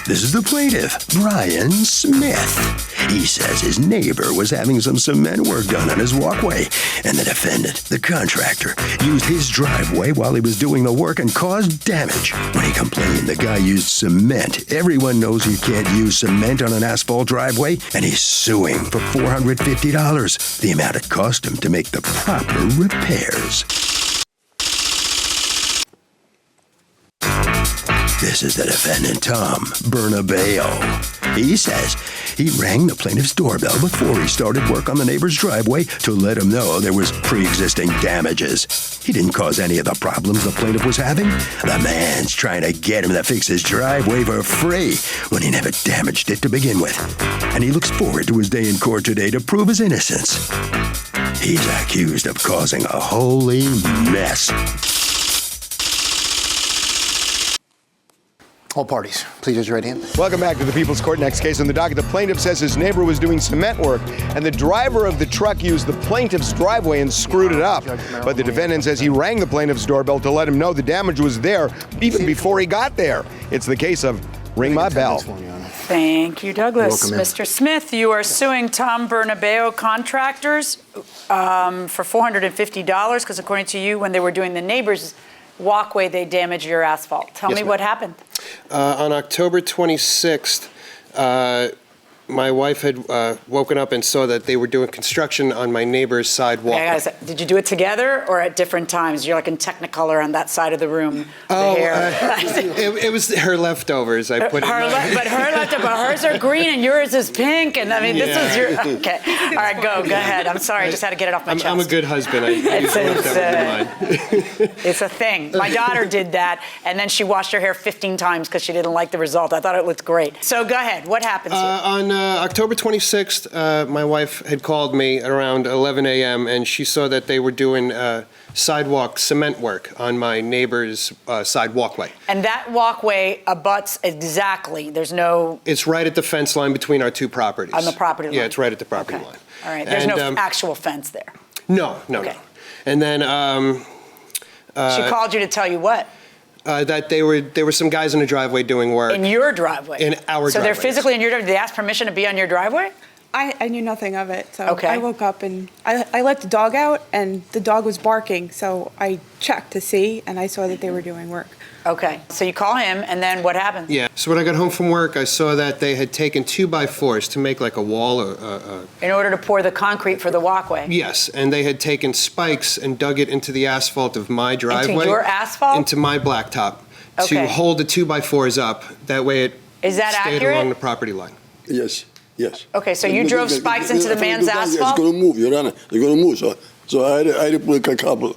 This is the plaintiff, Brian Smith. He says his neighbor was having some cement work done on his walkway, and the defendant, the contractor, used his driveway while he was doing the work and caused damage. When he complained the guy used cement, everyone knows you can't use cement on an asphalt driveway, and he's suing for $450, the amount it cost him to make the proper repairs. This is the defendant, Tom Bernabeo. He says he rang the plaintiff's doorbell before he started work on the neighbor's driveway to let him know there was pre-existing damages. He didn't cause any of the problems the plaintiff was having. The man's trying to get him to fix his driveway for free when he never damaged it to begin with. And he looks forward to his day in court today to prove his innocence. He's accused of causing a holy mess. All parties, please raise your right hand. Welcome back to the People's Court. Next case on the docket. The plaintiff says his neighbor was doing cement work, and the driver of the truck used the plaintiff's driveway and screwed it up. But the defendant says he rang the plaintiff's doorbell to let him know the damage was there even before he got there. It's the case of Ring My Bell. Thank you, Douglas. Mr. Smith, you are suing Tom Bernabeo Contractors for $450 because, according to you, when they were doing the neighbor's walkway, they damaged your asphalt. Tell me what happened. On October 26th, my wife had woken up and saw that they were doing construction on my neighbor's sidewalk. Did you do it together or at different times? You're like in Technicolor on that side of the room. It was her leftovers. I put but her leftovers, but hers are green and yours is pink. And I mean, this is your. Okay. All right, go ahead. I'm sorry. I just had to get it off my chest. I'm a good husband. It's a thing. My daughter did that, and then she washed her hair 15 times because she didn't like the result. I thought it looked great. So go ahead. What happens here? On October 26th, my wife had called me at around 11 a.m. and she saw that they were doing sidewalk cement work on my neighbor's side walkway. And that walkway abuts exactly. There's no. It's right at the fence line between our two properties. On the property line. Yeah, it's right at the property line. All right. There's no actual fence there. No. And then she called you to tell you what? That there were some guys in the driveway doing work. In your driveway? In our driveway. So they're physically in your driveway? Did they ask permission to be on your driveway? I knew nothing of it. So I woke up and I let the dog out and the dog was barking. So I checked to see and I saw that they were doing work. Okay. So you call him and then what happened? Yeah. So when I got home from work, I saw that they had taken 2x4s to make like a wall. In order to pour the concrete for the walkway? Yes. And they had taken spikes and dug it into the asphalt of my driveway. Into your asphalt? Into my blacktop. Okay. To hold the 2x4s up. That way it stayed along the property line. Yes. Okay, so you drove spikes into the man's asphalt? It's going to move, Your Honor. They're going to move. So I had to put a couple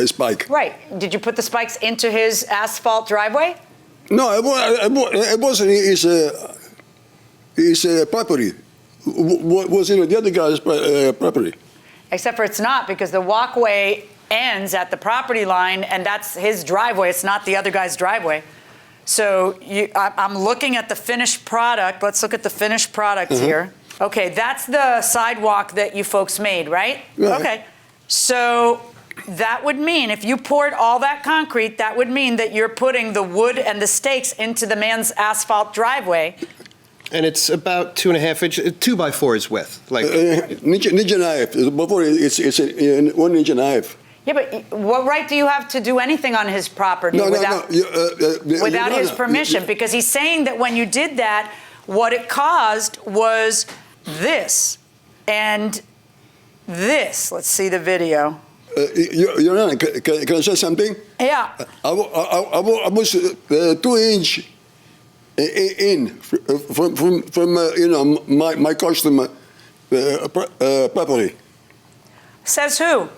spike. Right. Did you put the spikes into his asphalt driveway? No, it wasn't his property. What was in the other guy's property? Except for it's not, because the walkway ends at the property line, and that's his driveway. It's not the other guy's driveway. So I'm looking at the finished product. Let's look at the finished product here. Okay, that's the sidewalk that you folks made, right? Okay. So that would mean if you poured all that concrete, that would mean that you're putting the wood and the stakes into the man's asphalt driveway. And it's about 2.5 inches, 2x4s width. Like inch and a half. Before it's 1.5 inches. Yeah, but what right do you have to do anything on his property without his permission? Because he's saying that when you did that, what it caused was this and this. Let's see the video. Your Honor, can I say something? Yeah. I was 2 inch in from my customer property. Says who?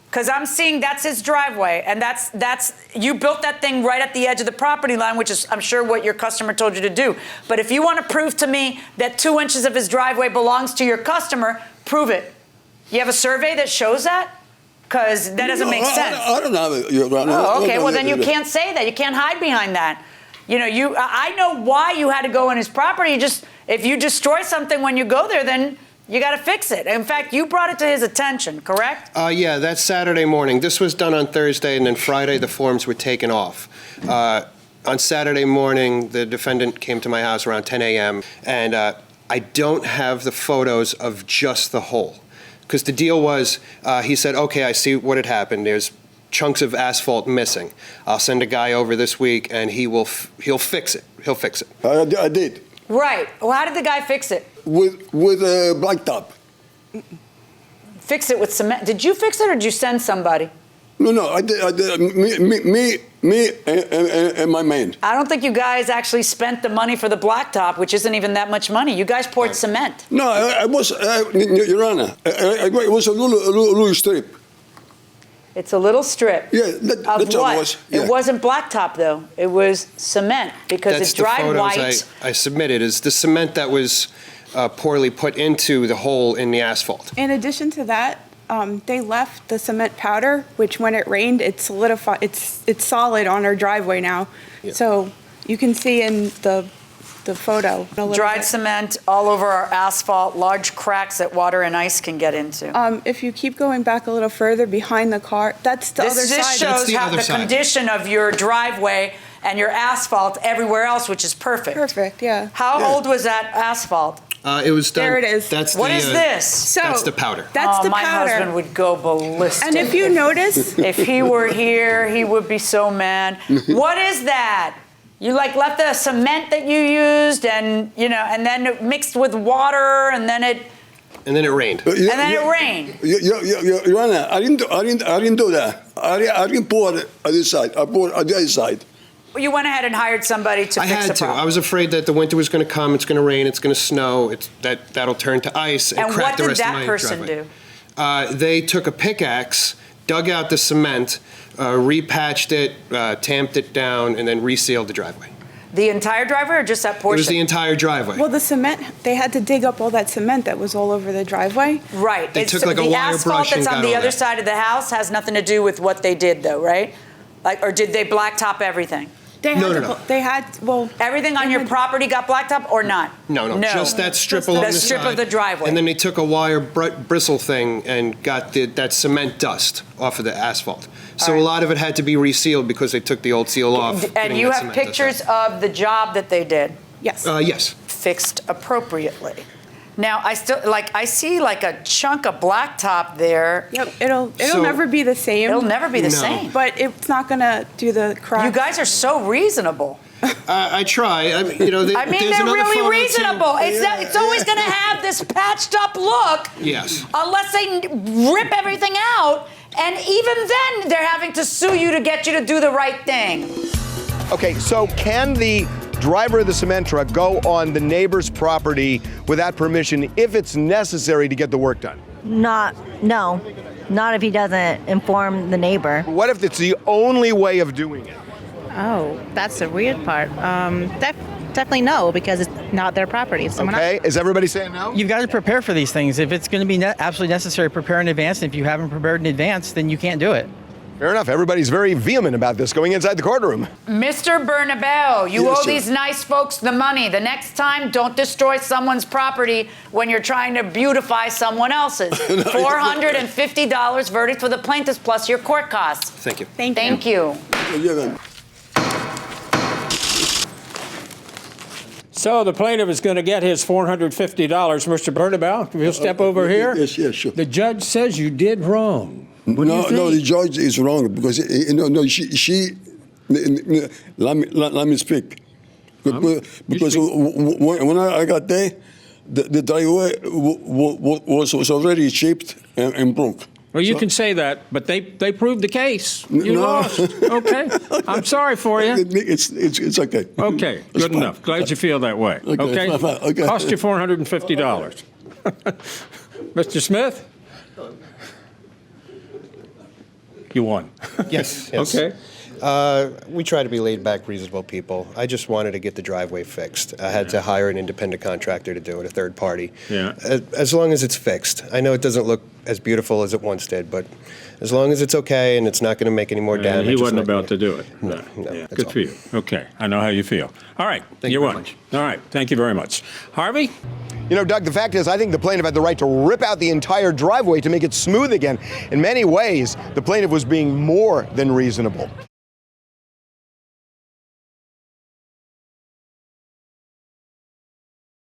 Because I'm seeing that's his driveway, and that's you built that thing right at the edge of the property line, which is, I'm sure, what your customer told you to do. But if you want to prove to me that 2 inches of his driveway belongs to your customer, prove it. You have a survey that shows that? Because that doesn't make sense. I don't have it, Your Honor. Oh, okay. Well, then you can't say that. You can't hide behind that. You know, I know why you had to go on his property. If you destroy something when you go there, then you got to fix it. In fact, you brought it to his attention, correct? Yeah, that's Saturday morning. This was done on Thursday, and then Friday the forms were taken off. On Saturday morning, the defendant came to my house around 10 a.m., and I don't have the photos of just the hole. Because the deal was, he said, okay, I see what had happened. There's chunks of asphalt missing. I'll send a guy over this week, and he'll fix it. He'll fix it. I did. Right. Well, how did the guy fix it? With a blacktop. Fix it with cement. Did you fix it or did you send somebody? No, I did. Me and my man. I don't think you guys actually spent the money for the blacktop, which isn't even that much money. You guys poured cement. No, I was, Your Honor, it was a little strip. It's a little strip. Yeah, that's of all what? it was. Yeah. It wasn't blacktop, though. It was cement because That's it dried the white. photos I submitted, is the cement that was poorly put into the hole in the asphalt. In addition to that, they left the cement powder, which when it rained, it solidified. It's solid on our driveway now. Yeah. So you can see in the photo. Dried cement all over our asphalt, large cracks that water and ice can get into. If you keep going back a little further behind the car, that's the other This side. shows the how other the side. condition of your driveway and your asphalt everywhere else, which is perfect. Perfect, yeah. How old was that asphalt? It was done. There it is. That's What is this? So That's the powder. That's the my powder. husband would go ballistic. And if you notice, If he were here, he would be so mad. What is that? You left the cement that you used and then it mixed with water and then it rained. it rained. Your Honor, I didn't do that. I didn't pour it on this side. I poured on the other side. You went ahead and hired somebody to I fix had the to. problem. I was afraid that the winter was going to come. It's going to rain. It's going to snow. That'll turn to ice and And crack what the did rest of that my person driveway. do? They took a pickaxe, dug out the cement, repatched it, tamped it down, and then resealed the driveway. The entire driveway or just that It portion? was the entire driveway. well, the cement, they had to dig up all that cement that was all over the driveway. Right. They took like a wire the asphalt brush and that's on got the all other that. side of the house has nothing to do with what they did, though, right? Or did they blacktop everything? They had No. They had, well. Everything on your property got blacktop or not? No, just that strip Just along the the strip side. of the driveway. And then they took a wire bristle thing and got that cement dust off of the asphalt. So right. a lot of it had to be resealed because they took the old seal off. And getting you that have cement dust pictures of the job that they did Yes. out. Yes. fixed appropriately. Now, I see like a chunk of blacktop there. Yep, it'll So- never be the same. It'll never be the No. same. But it's not gonna do the crack. You guys are so reasonable. I try. I mean, I mean, there's they're another really photo, too. reasonable. It's always going to have this patched up look. Yes. Unless they rip everything out. And even then, they're having to sue you to get you to do the right thing. Okay, so can the driver of the cement truck go on the neighbor's property without permission if it's necessary to get the work done? No, not if he doesn't inform the neighbor. What if it's the only way of doing it? Oh, that's the weird part. Definitely no, because it's not their property. It's someone Okay, is everybody saying no? You've got to prepare for these things. If it's going to be absolutely necessary, prepare in advance. And if you haven't prepared in advance, then you can't do it. Fair enough. Everybody's very vehement about this going inside the courtroom. Mr. Bernabeu, you Yes, owe sir. these nice folks the money. The next time, don't destroy someone's property when you're trying to beautify someone else's. $450 verdict for the plaintiffs plus your court costs. Thank you. Thank you. So the plaintiff is going to get his $450. Mr. Bernabeu, if you'll step over here. Yes, sure. The judge says you did wrong. What do you think? No, the judge is wrong because she. Let me speak. Because when I got there, the driveway was already chipped and broke. Well, you can say that, but they proved the case. You No. lost. Okay. I'm sorry for you. It's okay. Okay, It's good fine. enough. Glad you feel that way. Okay, fine, okay. Cost you $450. Mr. Smith? You won. Yes. Okay. We try to be laid-back, reasonable people. I just wanted to get the driveway fixed. I had to hire an independent contractor to do it, a third party. Yeah. As long as it's fixed. I know it doesn't look as beautiful as it once did, but as long as it's okay and it's not going to make any more damage. And he it's wasn't not about gonna- to do it. No, Yeah, that's good all. for you. Okay, I know how you feel. All right, Thank you you very won. much. All right, thank you very much. Harvey? You know, Doug, the fact is, I think the plaintiff had the right to rip out the entire driveway to make it smooth again. In many ways, the plaintiff was being more than reasonable.